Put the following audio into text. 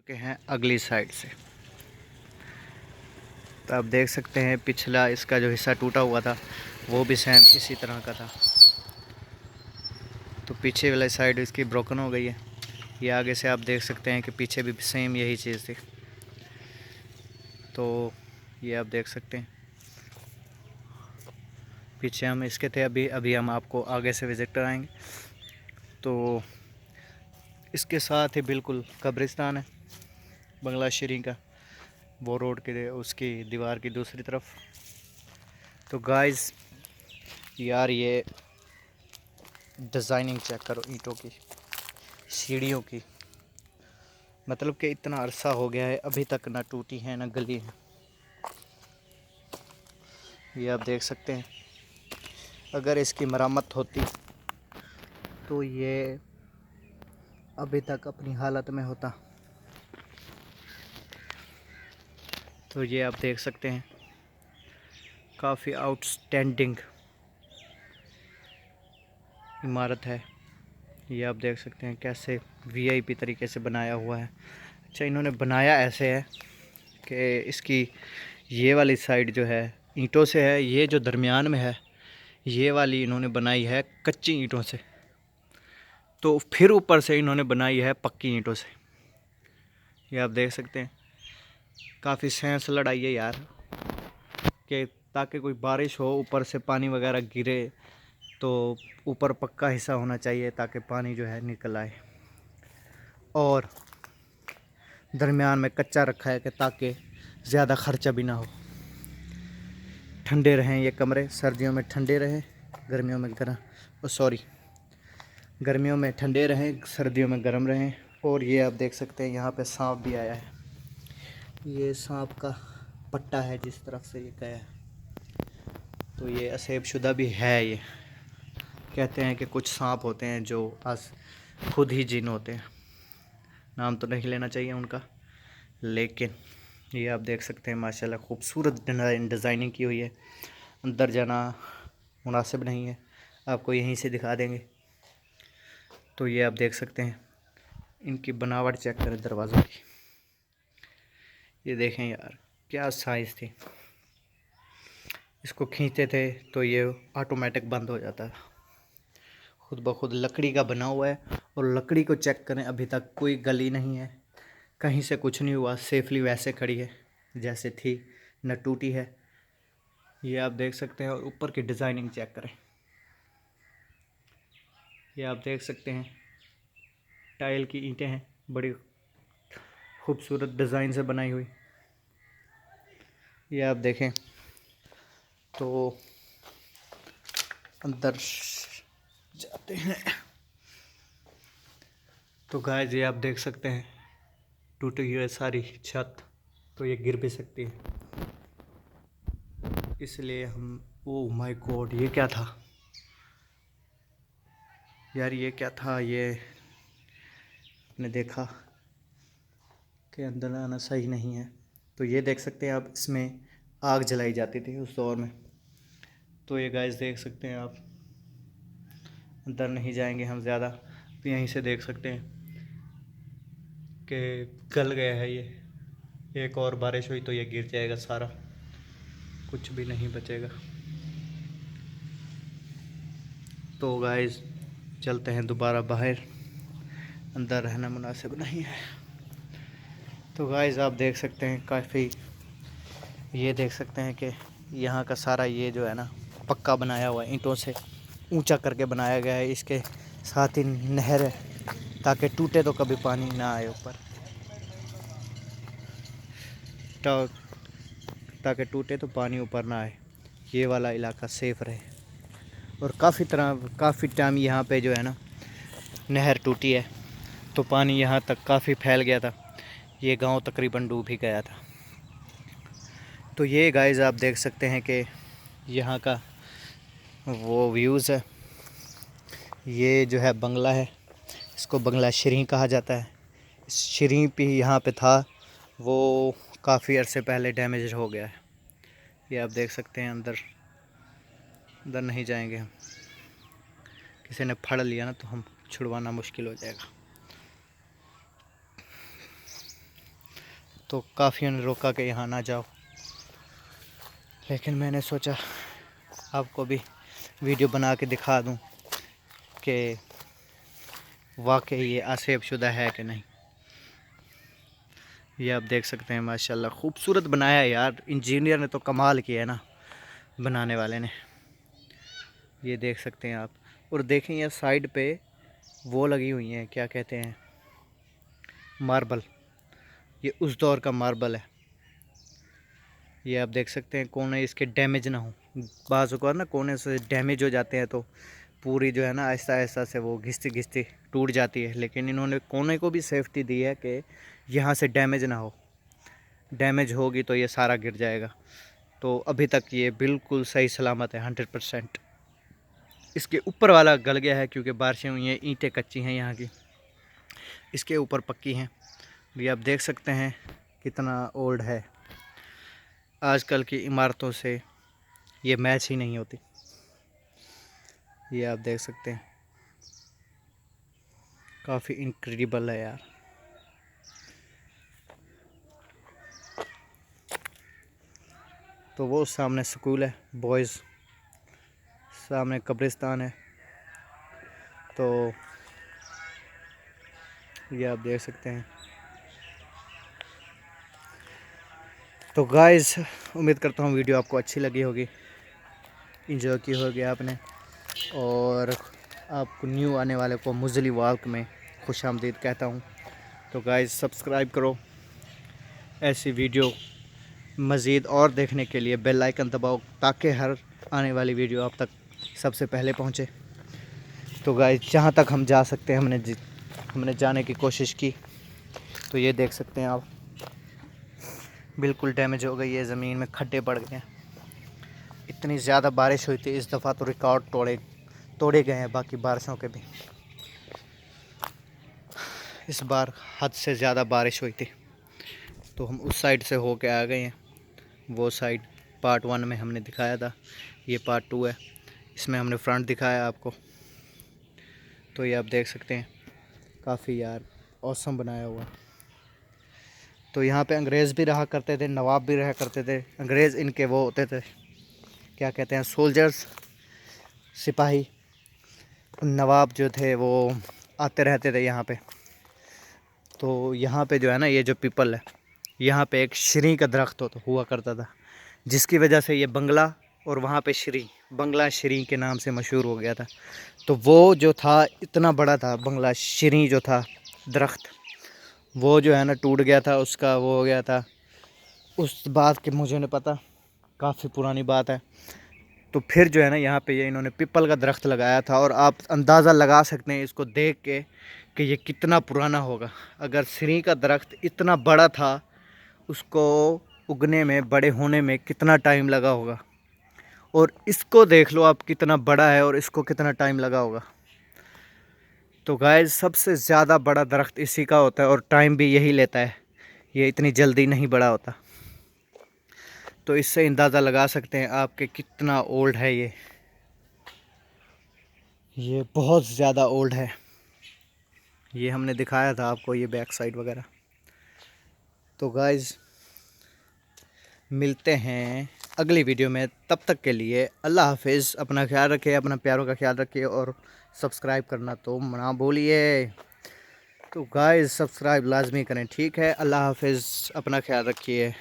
चुके हैं अगली साइड से। तो आप देख सकते हैं पिछला इसका जो हिस्सा टूटा हुआ था वो भी सेम इसी तरह का था। तो पीछे वाली साइड इसकी ब्रोकन हो गई है। ये आगे से आप देख सकते हैं कि पीछे भी सेम यही चीज़ थी। तो ये आप देख सकते हैं पीछे हम इसके थे। अभी हम आपको आगे से विज़िट कराएंगे। तो इसके साथ ही बिल्कुल कब्रिस्तान है बंगला शरीफ का, वो रोड के उसकी दीवार की दूसरी तरफ। तो गाइस यार ये डिज़ाइनिंग चेक करो ईंटों की, सीढ़ियों की। मतलब कि इतना अरसा हो गया है अभी तक ना टूटी है ना गली है। ये आप देख सकते हैं अगर इसकी मरम्मत होती तो ये अभी तक अपनी हालत में होता। तो ये आप देख सकते हैं काफ़ी आउटस्टैंडिंग इमारत है। ये आप देख सकते हैं कैसे वीआईपी तरीके से बनाया हुआ है। अच्छा, इन्होंने बनाया ऐसे है कि इसकी ये वाली साइड जो है ईंटों से है, ये जो दरमियान में है ये वाली इन्होंने बनाई है कच्ची ईंटों से। तो फिर ऊपर से इन्होंने बनाई है पक्की ईंटों से। ये आप देख सकते हैं काफ़ी सेंस लड़ाई है यार, कि ताकि कोई बारिश हो ऊपर से पानी वगैरह गिरे तो ऊपर पक्का हिस्सा होना चाहिए ताकि पानी जो है निकल आए। और दरमियान में कच्चा रखा है कि ताकि ज़्यादा ख़र्चा भी ना हो। ठंडे रहें ये कमरे, सर्दियों में ठंडे रहें, गर्मियों में गर्मियों में ठंडे रहें, सर्दियों में गर्म रहें। और ये आप देख सकते हैं यहाँ पे सांप भी आया है। ये सांप का पट्टा है जिस तरफ से ये गया है। तो ये असेब शुदा भी है। ये कहते हैं कि कुछ सांप होते हैं जो आज खुद ही जिन होते हैं। नाम तो नहीं लेना चाहिए उनका, लेकिन ये आप देख सकते हैं माशाल्लाह खूबसूरत डिज़ाइनिंग की हुई है। अंदर जाना मुनासिब नहीं है, आपको यहीं से दिखा देंगे। तो ये आप देख सकते हैं इनकी बनावट चेक करें दरवाज़ों की। ये देखें यार क्या साइज़ थी। इसको खींचते थे तो ये ऑटोमेटिक बंद हो जाता था, खुद ब खुद लकड़ी का बना हुआ है। और लकड़ी को चेक करें, अभी तक कोई गली नहीं है, कहीं से कुछ नहीं हुआ, सेफली वैसे खड़ी है जैसे थी, न टूटी है। ये आप देख सकते हैं। और ऊपर की डिज़ाइनिंग चेक करें। ये आप देख सकते हैं टाइल की ईंटें हैं, बड़ी खूबसूरत डिज़ाइन से बनाई हुई। ये आप देखें तो अंदर जाते हैं तो गाइस ये आप देख सकते हैं टूटी हुई है सारी छत, तो ये गिर भी सकती है। इसलिए हम ओ माय गॉड, ये क्या था यार, ये क्या था। ये आपने देखा कि अंदर आना सही नहीं है। तो ये देख सकते हैं आप, इसमें आग जलाई जाती थी उस दौर में। तो ये गाइस देख सकते हैं आप, अंदर नहीं जाएंगे हम ज़्यादा। तो यहीं से देख सकते हैं कि गल गया है ये। एक और बारिश हुई तो ये गिर जाएगा सारा, कुछ भी नहीं बचेगा। तो गाइस चलते हैं दोबारा बाहर, अंदर रहना मुनासिब नहीं है। तो गाइस आप देख सकते हैं काफ़ी, ये देख सकते हैं कि यहाँ का सारा ये जो है ना पक्का बनाया हुआ है, ईंटों से ऊंचा करके बनाया गया है। इसके साथ ही नहर है ताकि टूटे तो कभी पानी ना आए ऊपर, ताकि टूटे तो पानी ऊपर ना आए, ये वाला इलाका सेफ़ रहे। और काफ़ी टाइम यहाँ पे जो है ना नहर टूटी है तो पानी यहाँ तक काफ़ी फैल गया था, ये गांव तकरीबन डूब ही गया था। तो ये गाइस आप देख सकते हैं कि यहाँ का वो व्यूज़ है। ये जो है बंगला है, इसको बंगला शरीफ कहा जाता है। शरीफ भी यहाँ पे था, वो काफ़ी अरसे पहले डैमेज हो गया है। ये आप देख सकते हैं। अंदर नहीं जाएंगे हम, किसी ने फाड़ लिया ना तो हम छुड़वाना मुश्किल हो जाएगा। तो काफ़ियों ने रोका कि यहाँ ना जाओ, लेकिन मैंने सोचा आपको भी वीडियो बना के दिखा दूँ कि वाकई ये आसेब शुदा है कि नहीं। ये आप देख सकते हैं माशाल्लाह खूबसूरत बनाया है यार, इंजीनियर ने तो कमाल किया है ना, बनाने वाले ने। ये देख सकते हैं आप, और देखें ये साइड पे वो लगी हुई हैं, क्या कहते हैं, मार्बल। ये उस दौर का मार्बल है। ये आप देख सकते हैं कोने इसके डैमेज ना हो, बाज़ औक़ात ना कोने से डैमेज हो जाते हैं तो पूरी जो है ना आहिस्ता आहिस्ता से वो घिसती घिसती टूट जाती है, लेकिन इन्होंने कोने को भी सेफ्टी दी है कि यहाँ से डैमेज ना हो। डैमेज होगी तो ये सारा गिर जाएगा। तो अभी तक ये बिल्कुल सही सलामत है 100%। इसके ऊपर वाला गल गया है क्योंकि बारिशें हुई हैं, ईंटें कच्ची हैं यहाँ की, इसके ऊपर पक्की हैं। ये आप देख सकते हैं कितना ओल्ड है। आजकल की इमारतों से ये मैच ही नहीं होती। ये आप देख सकते हैं काफ़ी इनक्रेडिबल है यार। तो वो सामने स्कूल है बॉयज़, सामने कब्रिस्तान है। तो ये आप देख सकते हैं। तो गाइस उम्मीद करता हूँ वीडियो आपको अच्छी लगी होगी, इंजॉय की होगी आपने, और आपको न्यू आने वाले को मुज़ली वाक में खुशामदीद कहता हूँ। तो गाइस सब्सक्राइब करो, ऐसी वीडियो मज़ीद और देखने के लिए बेल आइकन दबाओ ताकि हर आने वाली वीडियो आप तक सबसे पहले पहुँचे। तो गाइस जहाँ तक हम जा सकते हैं हमने जाने की कोशिश की। तो ये देख सकते हैं आप, बिल्कुल डैमेज हो गई है, ज़मीन में खड्डे पड़ गए हैं। इतनी ज़्यादा बारिश हुई थी इस दफ़ा, तो रिकॉर्ड तोड़े गए हैं बाकी बारिशों के भी। इस बार हद से ज़्यादा बारिश हुई थी। तो हम उस साइड से होके आ गए हैं। वो साइड पार्ट 1 में हमने दिखाया था, ये पार्ट 2 है, इसमें हमने फ्रंट दिखाया आपको। तो ये आप देख सकते हैं काफ़ी यार औसम बनाया हुआ। तो यहाँ पे अंग्रेज़ भी रहा करते थे, नवाब भी रहा करते थे। अंग्रेज़ इनके वो होते थे, क्या कहते हैं, सोल्जर्स, सिपाही। नवाब जो थे वो आते रहते थे यहाँ पे। तो यहाँ पे जो है ना, ये जो पीपल है, यहाँ पे एक श्री का दरख्त हुआ करता था, जिसकी वजह से ये बंगला और वहाँ पे बंगला श्री के नाम से मशहूर हो गया था। तो वो जो था इतना बड़ा था बंगला श्री जो था दरख्त, वो जो है ना टूट गया था, उसका वो हो गया था। उस बात की मुझे नहीं पता, काफ़ी पुरानी बात है। तो फिर जो है ना यहाँ पे ये इन्होंने पीपल का दरख्त लगाया था, और आप अंदाज़ा लगा सकते हैं इसको देख के कि ये कितना पुराना होगा। अगर श्री का दरख्त इतना बड़ा था, उसको उगने में, बड़े होने में कितना टाइम लगा होगा, और इसको देख लो आप कितना बड़ा है और इसको कितना टाइम लगा होगा। तो गाइस सबसे ज़्यादा बड़ा दरख्त इसी का होता है और टाइम भी यही लेता है, ये इतनी जल्दी नहीं बड़ा होता। तो इससे अंदाज़ा लगा सकते हैं आप कि कितना ओल्ड है ये बहुत ज़्यादा ओल्ड है। ये हमने दिखाया था आपको, ये बैक साइड वगैरह। तो गाइस मिलते हैं अगली वीडियो में, तब तक के लिए अल्लाह हाफिज़। अपना ख्याल रखिए, अपना प्यारों का ख्याल रखिए, और सब्सक्राइब करना तो ना भूलिए। तो गाइस सब्सक्राइब लाजमी करें, ठीक है। अल्लाह हाफिज़, अपना ख्याल रखिए।